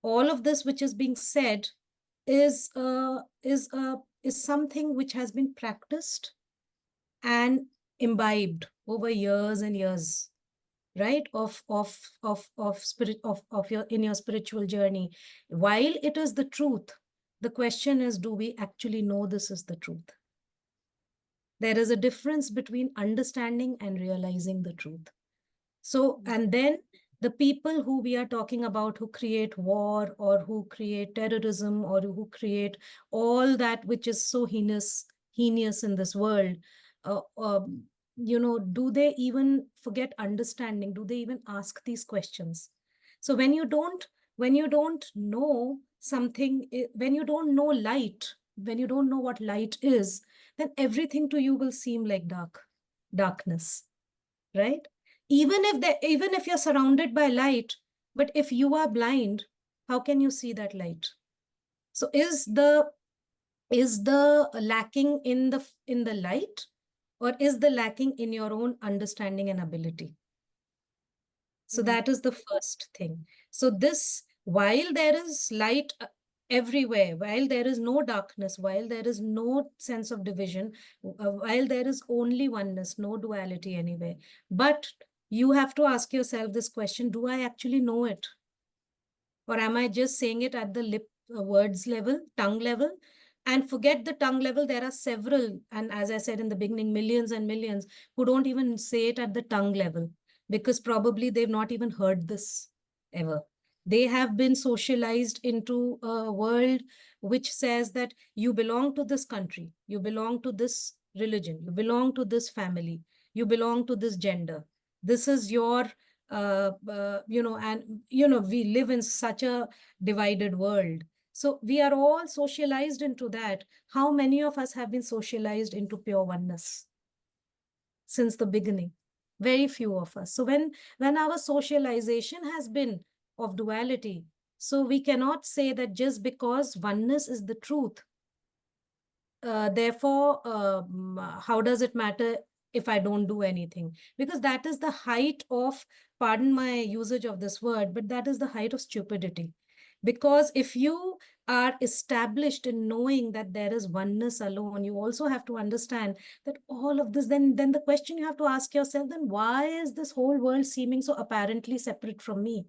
all of this which is being said is something which has been practiced and imbibed over years and years, right, of spirit, of your in your spiritual journey. While it is the truth, the question is, do we actually know this is the truth? There is a difference between understanding and realizing the truth. So, and then the people who we are talking about, who create war or who create terrorism or who create all that which is so heinous in this world, uh, um, do they even forget understanding? Do they even ask these questions? So when you don't know something, when you don't know light, when you don't know what light is, then everything to you will seem like darkness, right? Even if you're surrounded by light, but if you are blind, how can you see that light? So is the lacking in the light, or is the lacking in your own understanding and ability? So that is the first thing. So this, while there is light everywhere, while there is no darkness, while there is no sense of division, while there is only oneness, no duality anywhere, but you have to ask yourself this question: do I actually know it? Or am I just saying it at the lip words level, tongue level? And forget the tongue level, there are several, and as I said in the beginning, millions and millions who don't even say it at the tongue level, because probably they've not even heard this ever. They have been socialized into a world which says that you belong to this country, you belong to this religion, you belong to this family, you belong to this gender. This is your we live in such a divided world. So we are all socialized into that. How many of us have been socialized into pure oneness since the beginning? Very few of us. So when our socialization has been of duality, so we cannot say that just because oneness is the truth, therefore, how does it matter if I don't do anything? Because that is the height of, pardon my usage of this word, but that is the height of stupidity. Because if you are established in knowing that there is oneness alone, you also have to understand that all of this, then the question you have to ask yourself, then why is this whole world seeming so apparently separate from me?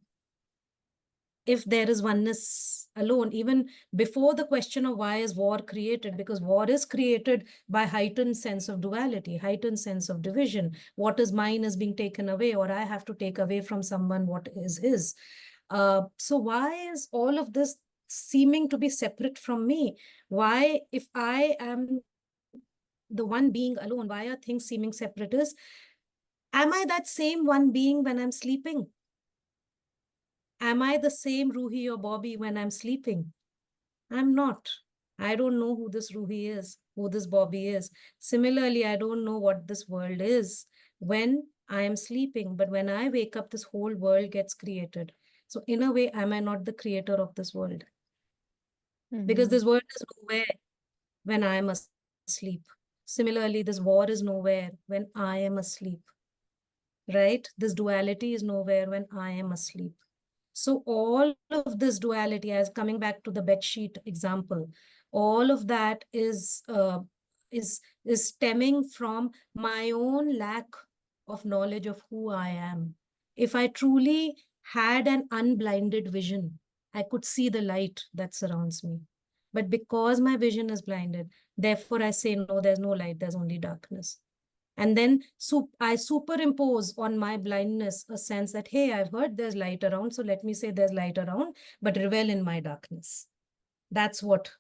If there is oneness alone, even before the question of why is war created, because war is created by heightened sense of duality, heightened sense of division. What is mine is being taken away, or I have to take away from someone what is his. So why is all of this seeming to be separate from me? Why, if I am the one being alone, why are things seeming separatist? Am I that same one being when I'm sleeping? Am I the same Ruhi or Bobbi when I'm sleeping? I'm not. I don't know who this Ruhi is, who this Bobbi is. Similarly, I don't know what this world is when I am sleeping. But when I wake up, this whole world gets created. So in a way, am I not the creator of this world? Because this world is nowhere when I am asleep. Similarly, this war is nowhere when I am asleep, right? This duality is nowhere when I am asleep. So all of this duality, as coming back to the bedsheet example, all of that is stemming from my own lack of knowledge of who I am. If I truly had an unblinded vision, I could see the light that surrounds me. But because my vision is blinded, therefore I say, no, there's no light, there's only darkness. And then I superimpose on my blindness a sense that, hey, I've heard there's light around, so let me say there's light around, but revel in my darkness. That's what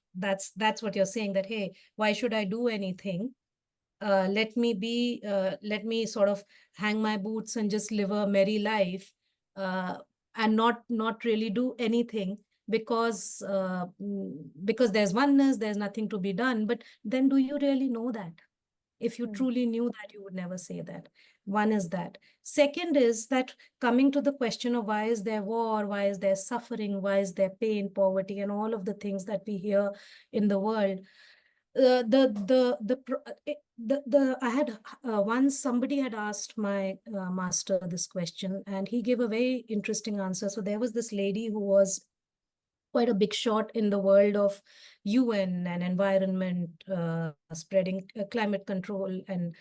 you're saying, that, hey, why should I do anything? Let me sort of hang my boots and just live a merry life, and not really do anything, because there's oneness, there's nothing to be done. But then do you really know that? If you truly knew that, you would never say that. One is that. Second is that, coming to the question of why is there war, why is there suffering, why is there pain, poverty, and all of the things that we hear in the world. I had once somebody had asked my master this question, and he gave a very interesting answer. So there was this lady who was quite a big shot in the world of UN and environment, spreading climate control and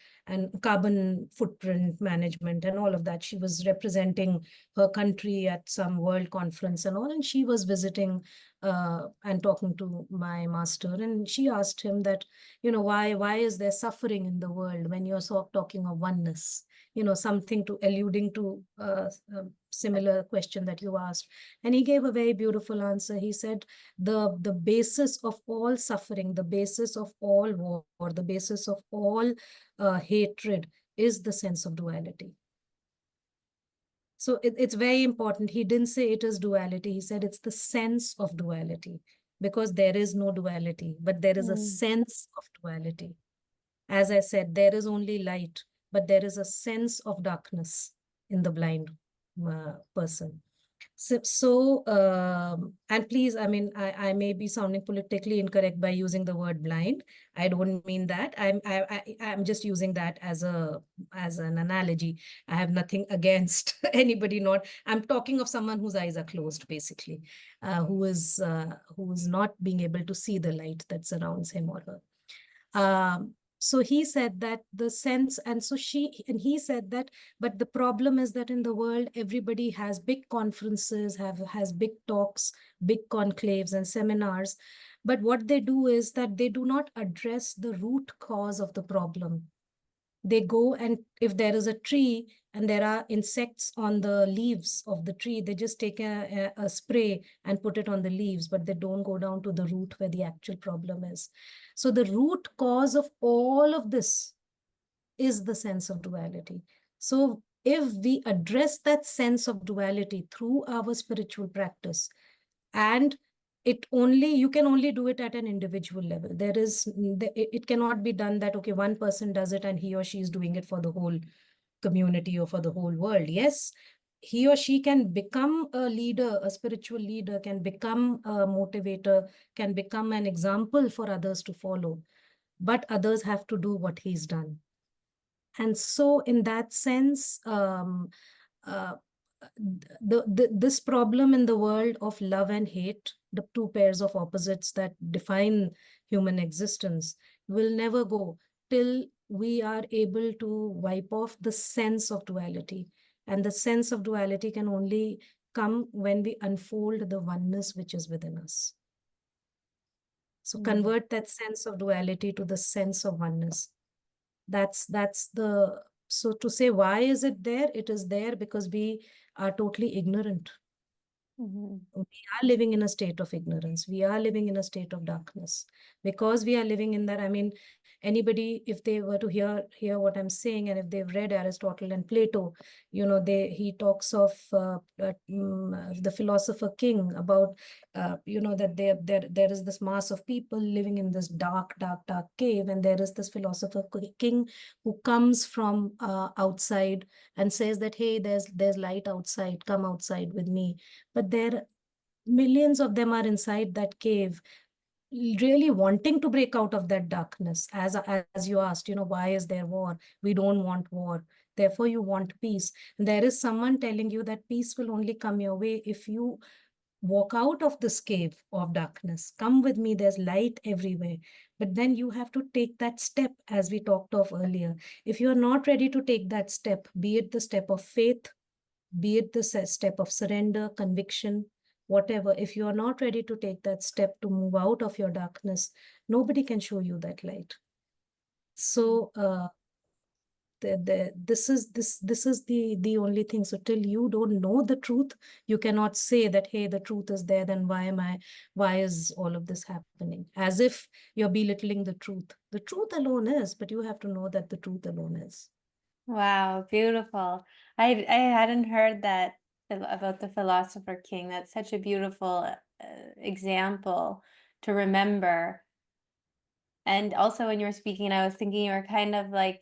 carbon footprint management and all of that. She was representing her country at some world conference and all, and she was visiting and talking to my master, and she asked him that, why is there suffering in the world when you're talking of oneness? Something to alluding to a similar question that you asked. And he gave a very beautiful answer. He said, the basis of all suffering, the basis of all war, the basis of all hatred is the sense of duality. So it's very important. He didn't say it is duality. He said it's the sense of duality, because there is no duality, but there is a sense of duality. As I said, there is only light, but there is a sense of darkness in the blind person. And please, I mean, I may be sounding politically incorrect by using the word blind. I don't mean that. I'm just using that as an analogy. I have nothing against anybody. I'm talking of someone whose eyes are closed, basically, who is not being able to see the light that surrounds him or her. So he said that the sense, and he said that, but the problem is that in the world, everybody has big conferences, has big talks, big conclaves and seminars. But what they do is that they do not address the root cause of the problem. They go, and if there is a tree and there are insects on the leaves of the tree, they just take a spray and put it on the leaves, but they don't go down to the root where the actual problem is. So the root cause of all of this is the sense of duality. So if we address that sense of duality through our spiritual practice, and you can only do it at an individual level. It cannot be done that, okay, one person does it and he or she is doing it for the whole community or for the whole world. Yes, he or she can become a leader, a spiritual leader, can become a motivator, can become an example for others to follow, but others have to do what he's done. And so in that sense, uh, this problem in the world of love and hate, the two pairs of opposites that define human existence, will never go till we are able to wipe off the sense of duality. And the sense of duality can only come when we unfold the oneness which is within us. So convert that sense of duality to the sense of oneness. So to say, why is it there? It is there because we are totally ignorant. We are living in a state of ignorance. We are living in a state of darkness. Because we are living in that, I mean, anybody, if they were to hear what I'm saying, and if they've read Aristotle and Plato, he talks of the philosopher king about, that there is this mass of people living in this dark cave, and there is this philosopher king who comes from outside and says that, hey, there's light outside, come outside with me. But millions of them are inside that cave, really wanting to break out of that darkness. As you asked, why is there war? We don't want war. Therefore, you want peace. And there is someone telling you that peace will only come your way if you walk out of this cave of darkness. Come with me, there's light everywhere. But then you have to take that step, as we talked of earlier. If you're not ready to take that step, be it the step of faith, be it the step of surrender, conviction, whatever, if you are not ready to take that step to move out of your darkness, nobody can show you that light. So this is the only thing. So till you don't know the truth, you cannot say that, hey, the truth is there, then why is all of this happening? As if you're belittling the truth. The truth alone is, but you have to know that the truth alone is. Wow, beautiful. I hadn't heard that about the philosopher king. That's such a beautiful example to remember. And also when you were speaking, I was thinking you were kind of like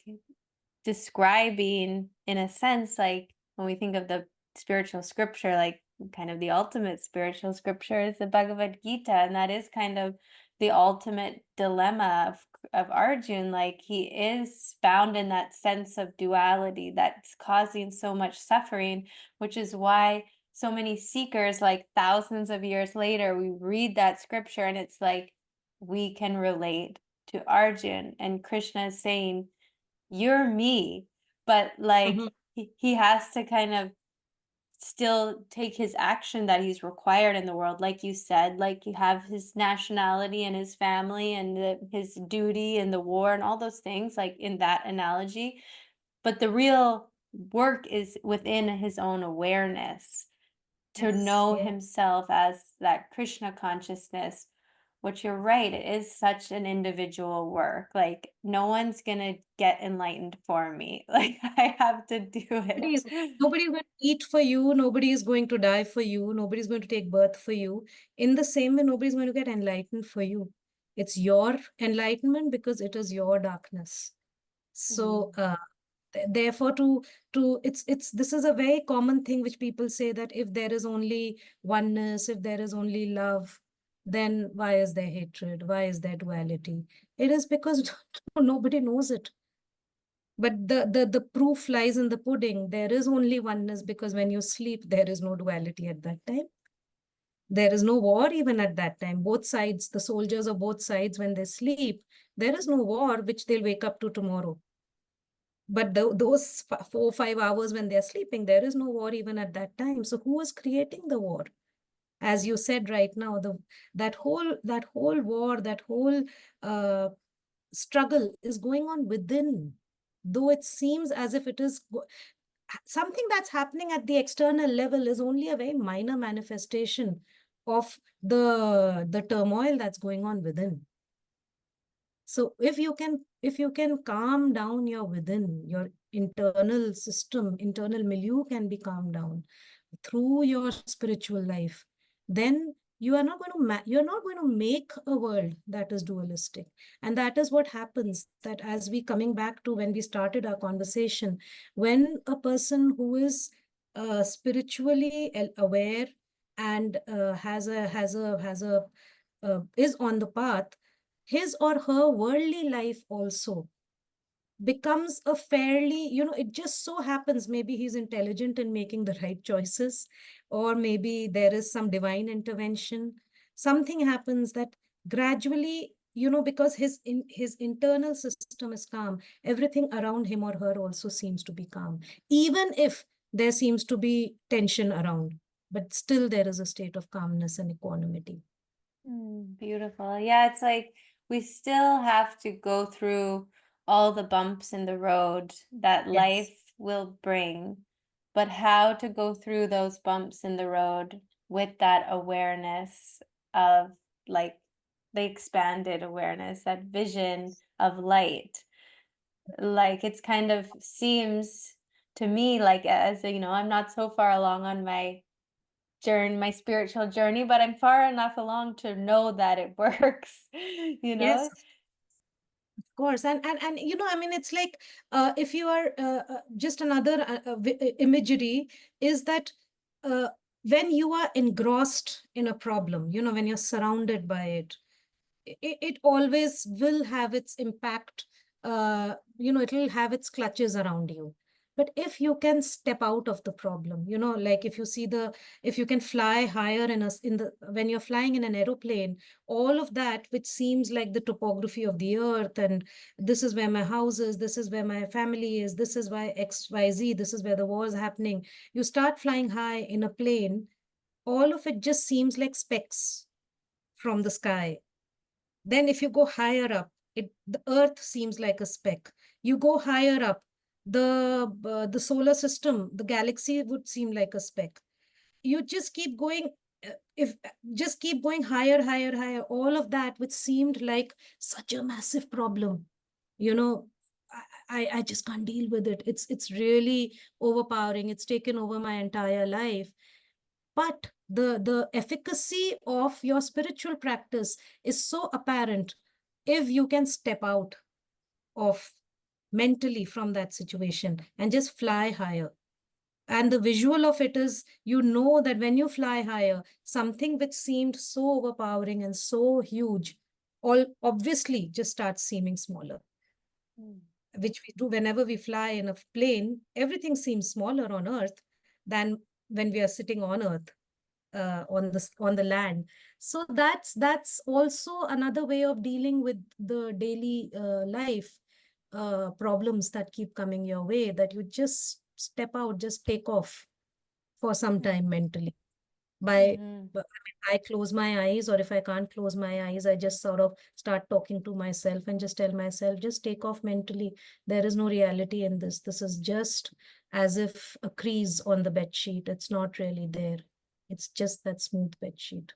describing, in a sense, like when we think of the spiritual scripture, like kind of the ultimate spiritual scripture is the Bhagavad Gita, and that is kind of the ultimate dilemma of Arjun. Like, he is bound in that sense of duality that's causing so much suffering, which is why so many seekers, like thousands of years later, we read that scripture and it's like we can relate to Arjun, and Krishna is saying, "You're me," but like Mhm. he has to kind of still take his action that he's required in the world, like you said, like you have his nationality and his family and his duty and the war and all those things, like in that analogy. But the real work is within his own awareness, to Yes, know yes. himself as that Krishna consciousness, which you're right, it is such an individual work. Like no one's gonna get enlightened for me. Like I have to do Nobody is, it. nobody is going to eat for you. Nobody is going to die for you. Nobody is going to take birth for you. In the same way, nobody is going to get enlightened for you. It's your enlightenment because it is your darkness. So, Mm. therefore, it's this is a very common thing which people say, that if there is only oneness, if there is only love, then why is there hatred? Why is there duality? It is because nobody knows it. But the proof lies in the pudding. There is only oneness because when you sleep, there is no duality at that time. There is no war even at that time. Both sides, the soldiers of both sides, when they sleep, there is no war which they'll wake up to tomorrow. But those 4 or 5 hours when they're sleeping, there is no war even at that time. So who is creating the war? As you said right now, that whole war, that whole uh, struggle is going on within, though it seems as if it is something that's happening at the external level is only a very minor manifestation of the turmoil that's going on within. So if you can calm down your within, your internal system, internal milieu can be calmed down through your spiritual life, then you're not going to make a world that is dualistic. And that is what happens, that as we coming back to when we started our conversation, when a person who is spiritually aware and is on the path, his or her worldly life also becomes a fairly, it just so happens maybe he's intelligent in making the right choices, or maybe there is some divine intervention. Something happens that gradually, because his internal system is calm, everything around him or her also seems to be calm, even if there seems to be tension around, but still there is a state of calmness and equanimity. Beautiful. Yeah, it's like we still have to go through all the bumps in the road that Yes. life will bring, but how to go through those bumps in the road with that awareness of, like, the expanded awareness, that vision of light. Like it's kind of seems to me like, as I'm not so far along on my spiritual journey, but I'm far enough along to know that it works, you Yes, know? of course. And I mean, it's like, if you are just another imagery is that, uh, when you are engrossed in a problem, when you're surrounded by it, it always will have its impact. It will have its clutches around you. But if you can step out of the problem, like if you can fly higher when you're flying in an aeroplane, all of that which seems like the topography of the earth, and this is where my house is, this is where my family is, this is why XYZ, this is where the war is happening. You start flying high in a plane, all of it just seems like specks from the sky. Then if you go higher up, the earth seems like a speck. You go higher up, the solar system, the galaxy would seem like a speck. You just keep going, if just keep going higher, higher, higher. All of that which seemed like such a massive problem, you know, I just can't deal with it. It's really overpowering. It's taken over my entire life. But the efficacy of your spiritual practice is so apparent if you can step out of mentally from that situation and just fly higher. And the visual of it is, that when you fly higher, something which seemed so overpowering and so huge, all obviously just starts seeming smaller, Mm. which we do whenever we fly in a plane. Everything seems smaller on earth than when we are sitting on earth, on the land. So that's also another way of dealing with the daily life problems that keep coming your way, that you just step out, just take off for some time mentally. By Mm-hmm. I close my eyes, or if I can't close my eyes, I just sort of start talking to myself and just tell myself, just take off mentally. There is no reality in this. This is just as if a crease on the bed sheet. It's not really there. It's just that smooth bed sheet.